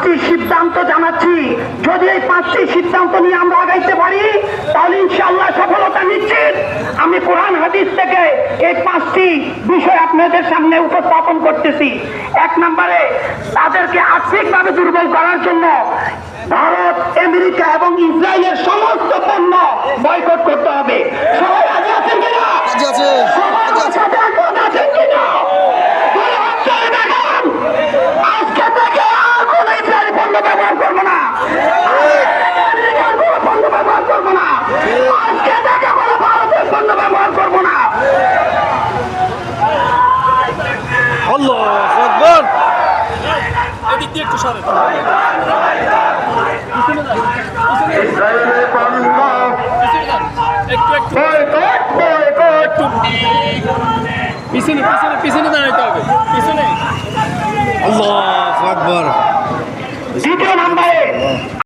5টি সিদ্ধান্ত জানাচ্ছি। যদি এই 5টি সিদ্ধান্ত নিয়ে আমরা আগাইতে পারি তাহলে ইনশাআল্লাহ সফলতা নিশ্চিত। আমি কোরআন হাদিস থেকে এই 5টি বিষয় আপনাদের সামনে উপস্থাপন করতেছি। 1 নম্বরে, তাদেরকে আর্থিকভাবে দুর্বল করার জন্য ভারত, আমেরিকা এবং ইসরায়েলের সমস্ত পণ্য বয়কট করতে হবে। সবাই রাজি আছেন কিনা? সবার সাথে একমত আছেন কিনা? আজকে থেকে আর কোন ইসরায়েলি পণ্য ব্যবহার করবো না, আমেরিকার কোনো পণ্য ব্যবহার করবো না, আজকে থেকে কোনো ভারতের পণ্য ব্যবহার করবো না। আল্লাহু আকবার। এদিক দিয়ে একটু সরে। ইসরায়েলের পণ্য পিছনে পিছনে পিছনে দাঁড়াইতে হবে, পিছনে। আল্লাহু আকবার। 2 নম্বরে